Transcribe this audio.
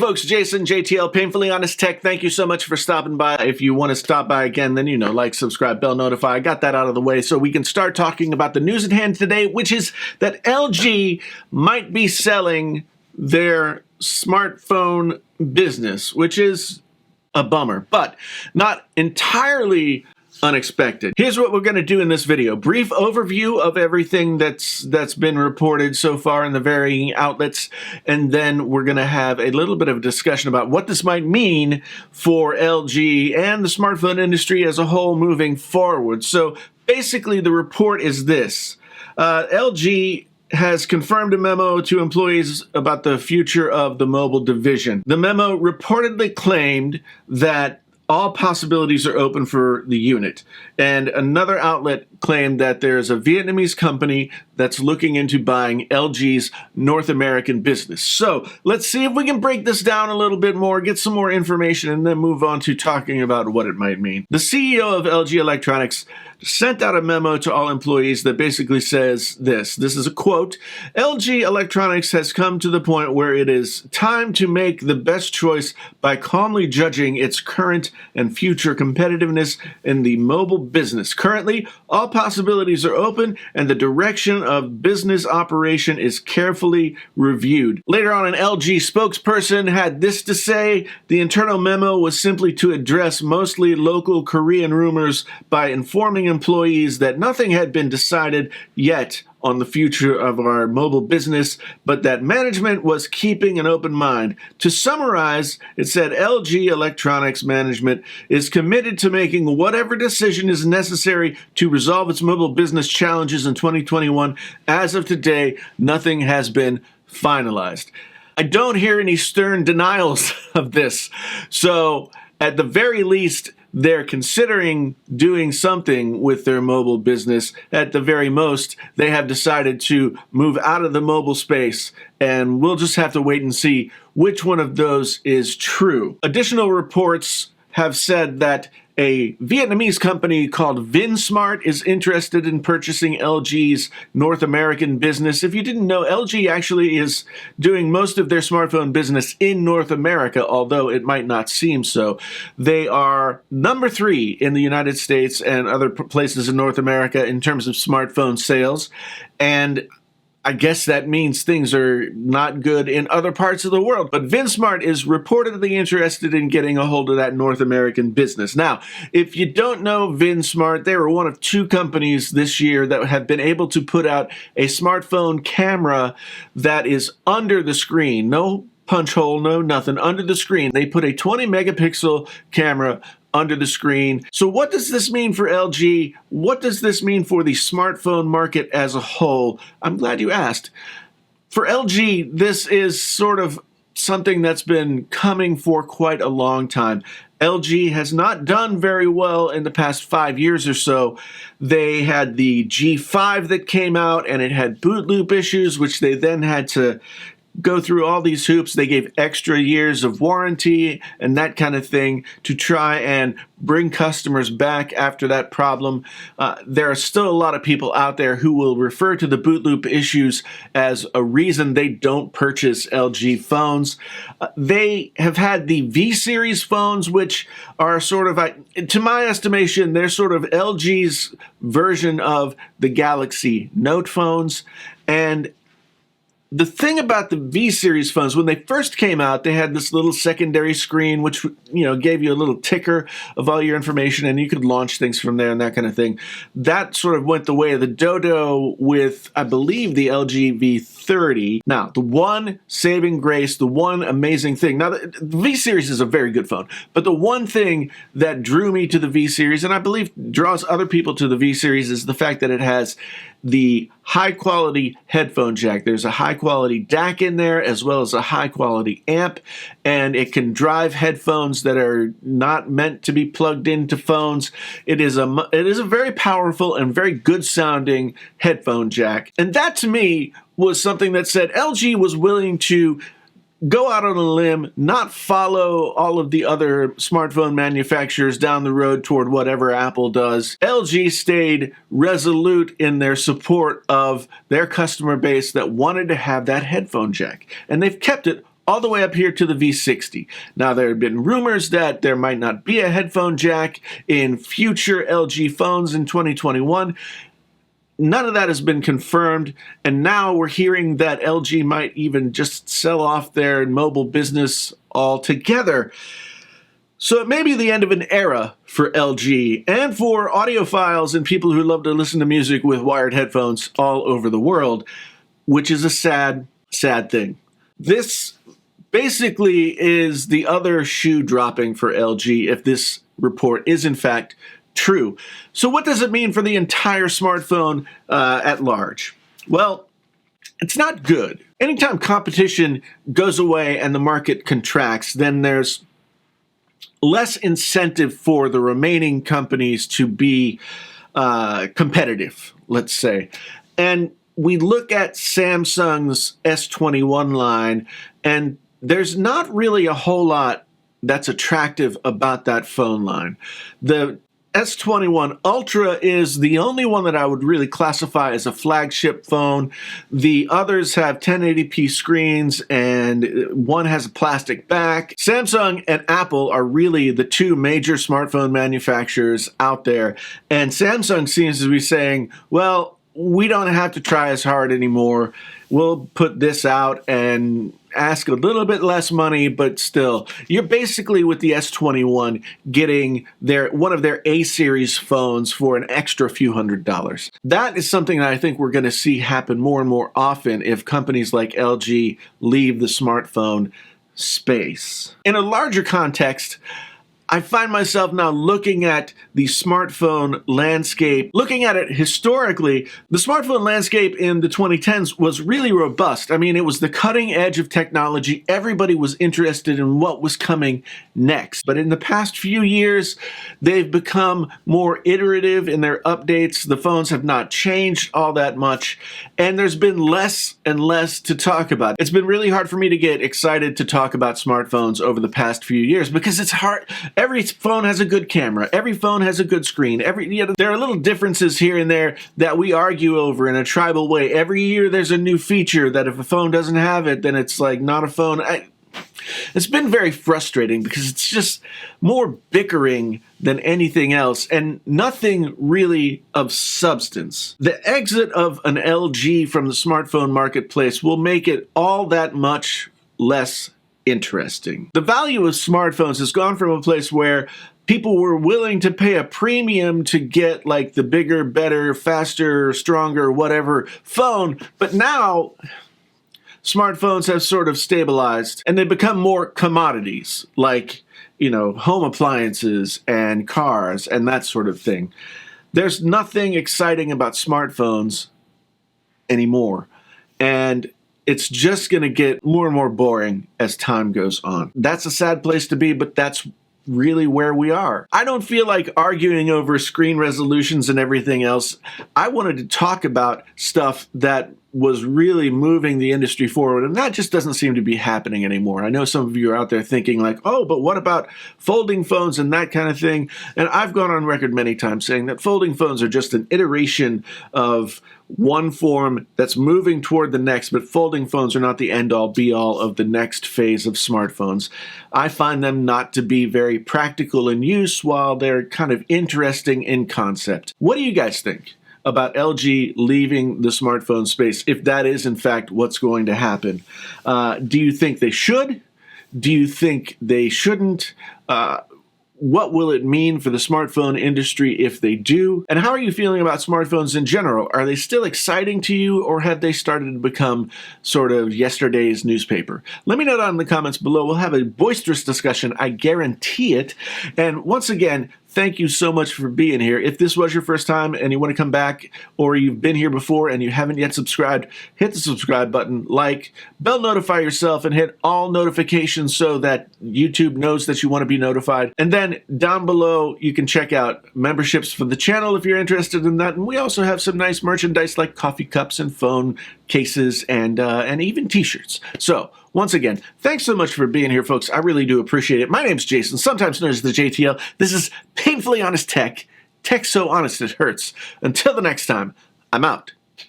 folks, Jason, JTL, Painfully Honest Tech. Thank you so much for stopping by. If you want to stop by again, then, like, subscribe, bell, notify. I got that out of the way so we can start talking about the news at hand today, which is that LG might be selling their smartphone business, which is a bummer, but not entirely unexpected. Here's what we're going to do in this video. Brief overview of everything that's been reported so far in the varying outlets, and then we're going to have a little bit of a discussion about what this might mean for LG and the smartphone industry as a whole moving forward. So basically the report is this. LG has confirmed a memo to employees about the future of the mobile division. The memo reportedly claimed that all possibilities are open for the unit. And another outlet claimed that there's a Vietnamese company that's looking into buying LG's North American business. So let's see if we can break this down a little bit more, get some more information, and then move on to talking about what it might mean. The CEO of LG Electronics sent out a memo to all employees that basically says this. This is a quote. LG Electronics has come to the point where it is time to make the best choice by calmly judging its current and future competitiveness in the mobile business. Currently, all possibilities are open and the direction of business operation is carefully reviewed. Later on, an LG spokesperson had this to say. The internal memo was simply to address mostly local Korean rumors by informing employees that nothing had been decided yet on the future of our mobile business, but that management was keeping an open mind. To summarize, it said LG Electronics management is committed to making whatever decision is necessary to resolve its mobile business challenges in 2021. As of today, nothing has been finalized. I don't hear any stern denials of this. So at the very least, they're considering doing something with their mobile business. At the very most, they have decided to move out of the mobile space, and we'll just have to wait and see which one of those is true. Additional reports have said that a Vietnamese company called VinSmart is interested in purchasing LG's North American business. If you didn't know, LG actually is doing most of their smartphone business in North America, although it might not seem so. They are number 3 in the United States and other places in North America in terms of smartphone sales, and I guess that means things are not good in other parts of the world. But VinSmart is reportedly interested in getting a hold of that North American business. Now, if you don't know VinSmart, they were one of 2 companies this year that have been able to put out a smartphone camera that is under the screen. No punch hole, no nothing, under the screen. They put a 20 megapixel camera under the screen. So what does this mean for LG? What does this mean for the smartphone market as a whole? I'm glad you asked. For LG, this is sort of something that's been coming for quite a long time. LG has not done very well in the past 5 years or so. They had the G5 that came out and it had boot loop issues, which they then had to go through all these hoops. They gave extra years of warranty and that kind of thing to try and bring customers back after that problem. There are still a lot of people out there who will refer to the boot loop issues as a reason they don't purchase LG phones. They have had the V series phones, which are sort of, to my estimation, they're sort of LG's version of the Galaxy Note phones. And the thing about the V-series phones, when they first came out, they had this little secondary screen, which, gave you a little ticker of all your information, and you could launch things from there and that kind of thing. That sort of went the way of the dodo with, I believe, the LG V30. Now, the one saving grace, the one amazing thing. Now, the V-series is a very good phone, but the one thing that drew me to the V-series, and I believe draws other people to the V-series, is the fact that it has the high-quality headphone jack. There's a high-quality DAC in there as well as a high-quality amp, and it can drive headphones that are not meant to be plugged into phones. It is a very powerful and very good-sounding headphone jack. And that, to me, was something that said LG was willing to go out on a limb, not follow all of the other smartphone manufacturers down the road toward whatever Apple does. LG stayed resolute in their support of their customer base that wanted to have that headphone jack. And they've kept it all the way up here to the V60. Now, there have been rumors that there might not be a headphone jack in future LG phones in 2021. None of that has been confirmed, and now we're hearing that LG might even just sell off their mobile business altogether. So it may be the end of an era for LG and for audiophiles and people who love to listen to music with wired headphones all over the world, which is a sad, sad thing. This basically is the other shoe dropping for LG if this report is in fact true. So what does it mean for the entire smartphone at large? Well, it's not good. Anytime competition goes away and the market contracts, then there's less incentive for the remaining companies to be competitive, let's say. And we look at Samsung's S21 line, and there's not really a whole lot that's attractive about that phone line. The S21 Ultra is the only one that I would really classify as a flagship phone. The others have 1080p screens and one has a plastic back. Samsung and Apple are really the two major smartphone manufacturers out there. And Samsung seems to be saying, well, we don't have to try as hard anymore. We'll put this out and ask a little bit less money, but still, you're basically with the S21 getting one of their A-series phones for an extra few $100s. That is something that I think we're going to see happen more and more often if companies like LG leave the smartphone space. In a larger context, I find myself now looking at the smartphone landscape, looking at it historically. The smartphone landscape in the 2010s was really robust. I mean, it was the cutting edge of technology. Everybody was interested in what was coming next. But in the past few years, they've become more iterative in their updates. The phones have not changed all that much, and there's been less and less to talk about. It's been really hard for me to get excited to talk about smartphones over the past few years because it's hard. Every phone has a good camera. Every phone has a good screen. There are little differences here and there that we argue over in a tribal way. Every year there's a new feature that if a phone doesn't have it, then it's like not a phone. It's been very frustrating because it's just more bickering than anything else and nothing really of substance. The exit of an LG from the smartphone marketplace will make it all that much less interesting. The value of smartphones has gone from a place where people were willing to pay a premium to get like the bigger, better, faster, stronger, whatever phone, but now smartphones have sort of stabilized and they become more commodities like, home appliances and cars and that sort of thing. There's nothing exciting about smartphones anymore. And it's just going to get more and more boring as time goes on. That's a sad place to be, but that's really where we are. I don't feel like arguing over screen resolutions and everything else. I wanted to talk about stuff that was really moving the industry forward, and that just doesn't seem to be happening anymore. I know some of you are out there thinking like, oh, but what about folding phones and that kind of thing? And I've gone on record many times saying that folding phones are just an iteration of one form that's moving toward the next, but folding phones are not the end-all, be-all of the next phase of smartphones. I find them not to be very practical in use while they're kind of interesting in concept. What do you guys think about LG leaving the smartphone space, if that is in fact what's going to happen? Do you think they should? Do you think they shouldn't? What will it mean for the smartphone industry if they do? And how are you feeling about smartphones in general? Are they still exciting to you, or have they started to become sort of yesterday's newspaper? Let me know down in the comments below. We'll have a boisterous discussion, I guarantee it. And once again, thank you so much for being here. If this was your first time and you want to come back, or you've been here before and you haven't yet subscribed, hit the subscribe button, like, bell notify yourself, and hit all notifications so that YouTube knows that you want to be notified. And then down below, you can check out memberships for the channel if you're interested in that. And we also have some nice merchandise like coffee cups and phone cases and even t-shirts. So once again, thanks so much for being here, folks. I really do appreciate it. My name's Jason, sometimes known as the JTL. This is Painfully Honest Tech. Tech so honest it hurts. Until the next time, I'm out.